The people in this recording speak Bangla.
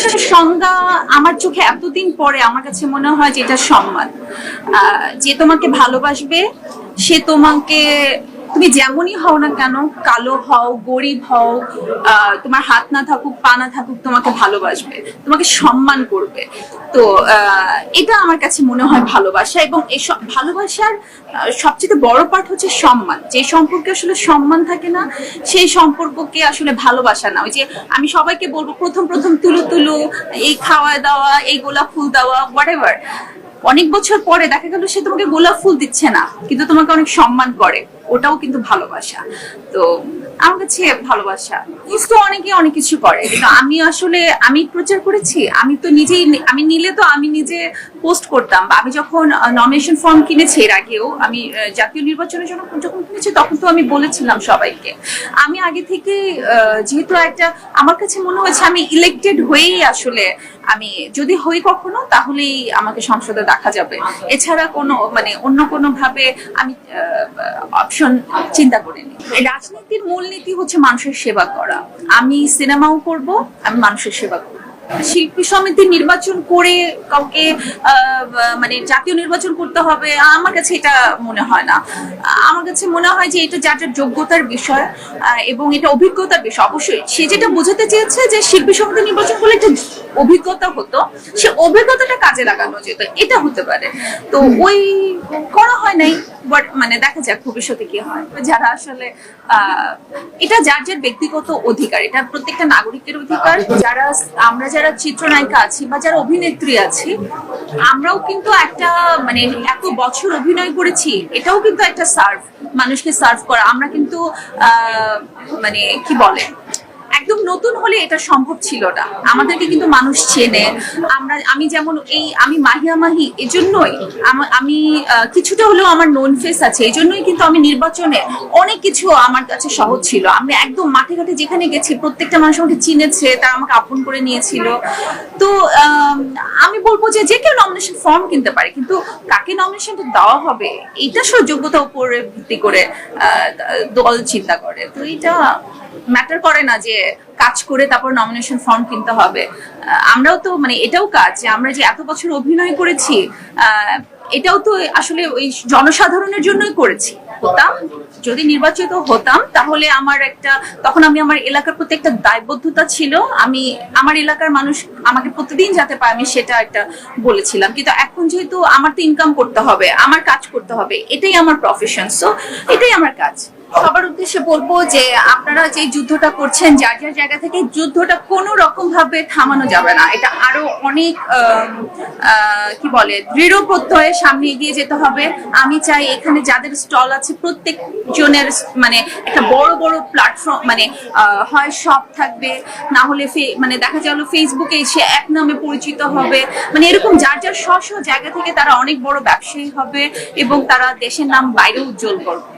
ভালোবাসার সংজ্ঞা আমার চোখে এতদিন পরে আমার কাছে মনে হয় যে এটা সম্মান। যে তোমাকে ভালোবাসবে সে তোমাকে, তুমি যেমনই হও না কেন, কালো হও, গরিব হও, তোমার হাত না থাকুক, পা না থাকুক, তোমাকে ভালোবাসবে, তোমাকে সম্মান করবে। তো এটা আমার কাছে মনে হয় ভালোবাসা। এবং এই ভালোবাসার সবচেয়ে বড় পার্ট হচ্ছে সম্মান। যে সম্পর্কে আসলে সম্মান থাকে না সেই সম্পর্ককে আসলে ভালোবাসা না। ওই যে আমি সবাইকে বলবো প্রথম প্রথম তুলু তুলু, এই খাওয়া দাওয়া, এই গোলাপ ফুল দেওয়া, হোয়াটএভার, অনেক বছর পরে দেখা গেল সে তোমাকে গোলাপ ফুল দিচ্ছে না, কিন্তু তোমাকে অনেক সম্মান করে, ওটাও কিন্তু ভালোবাসা। তো আমার কাছে ভালোবাসা তো অনেকে অনেক কিছু করে, কিন্তু আমি প্রচার করেছি, আমি তো নিজেই, আমি নিলে তো আমি নিজে পোস্ট করতাম। বা আমি যখন নমিনেশন ফর্ম কিনেছি এর আগেও, আমি জাতীয় নির্বাচনের জন্য যখন কিনেছি তখন তো আমি বলেছিলাম সবাইকে, আমি আগে থেকে যেহেতু একটা আমার কাছে মনে হয়েছে আমি ইলেক্টেড হয়েই আসলে আমি যদি হই কখনো তাহলেই আমাকে সংসদে দেখা যাবে, এছাড়া কোনো মানে অন্য কোনো ভাবে আমি অপশন চিন্তা করিনি। রাজনীতির মূলনীতি হচ্ছে মানুষের সেবা করা। আমি সিনেমাও করব, আমি মানুষের সেবা করব। শিল্পী সমিতি নির্বাচন করে কাউকে মানে জাতীয় নির্বাচন করতে হবে, আমার কাছে এটা মনে হয় না। আমার কাছে মনে হয় যে এটা যার যার যোগ্যতার বিষয় এবং এটা অভিজ্ঞতার বিষয়। অবশ্যই সে যেটা বোঝাতে চেয়েছে যে শিল্পী সমিতি নির্বাচন করলে একটা অভিজ্ঞতা হতো, সে অভিজ্ঞতাটা কাজে লাগানো যেত, এটা হতে পারে। তো ওই করা হয় নাই, বাট মানে দেখা যাক ভবিষ্যতে কি হয়। যারা আসলে এটা যার যার ব্যক্তিগত অধিকার, এটা প্রত্যেকটা নাগরিকের অধিকার। আমরা যারা চিত্রনায়িকা আছি বা যারা অভিনেত্রী আছি, আমরাও কিন্তু একটা মানে এত বছর অভিনয় করেছি, এটাও কিন্তু একটা সার্ভ, মানুষকে সার্ভ করা। আমরা কিন্তু মানে কি বলে একদম নতুন হলে এটা সম্ভব ছিল না, আমাদেরকে কিন্তু মানুষ চেনে। আমি যেমন আমি মাহিয়া মাহি, এজন্যই আমি কিছুটা হলেও আমার নোন ফেস আছে, এই জন্যই কিন্তু আমি নির্বাচনে অনেক কিছু আমার কাছে সহজ ছিল। আমি একদম মাঠে ঘাটে যেখানে গেছি প্রত্যেকটা মানুষ আমাকে চিনেছে, তারা আমাকে আপন করে নিয়েছিল। তো আমি বলবো যে যে কেউ নমিনেশন ফর্ম কিনতে পারে, কিন্তু কাকে নমিনেশনটা দেওয়া হবে এটা যোগ্যতার উপরে ভিত্তি করে দল চিন্তা করে। তো এটা ম্যাটার করে না যে কাজ করে তারপর নমিনেশন ফর্ম কিনতে হবে। আমরাও তো মানে এটাও কাজ যে আমরা যে এত বছর অভিনয় করেছি, এটাও তো আসলে ওই জনসাধারণের জন্যই করেছি। হতাম, যদি নির্বাচিত হতাম তাহলে তখন আমি আমার এলাকার প্রতি একটা দায়বদ্ধতা ছিল, আমি আমার এলাকার মানুষ আমাকে প্রতিদিন যাতে পায় আমি সেটা একটা বলেছিলাম। কিন্তু এখন যেহেতু আমার তো ইনকাম করতে হবে, আমার কাজ করতে হবে, এটাই আমার প্রফেশন, সো এটাই আমার কাজ। সবার উদ্দেশ্যে বলবো যে আপনারা যে যুদ্ধটা করছেন যার যার জায়গা থেকে, যুদ্ধটা কোনো রকম ভাবে থামানো যাবে না। এটা আরো অনেক কি বলে দৃঢ় প্রত্যয়ে সামনে এগিয়ে যেতে হবে। আমি চাই এখানে যাদের স্টল আছে প্রত্যেক জনের মানে একটা বড় বড় প্ল্যাটফর্ম, মানে হয় শপ থাকবে, না হলে মানে দেখা গেল ফেসবুকে এসে এক নামে পরিচিত হবে, মানে এরকম যার যার স্ব স্ব জায়গা থেকে তারা অনেক বড় ব্যবসায়ী হবে এবং তারা দেশের নাম বাইরে উজ্জ্বল করবে।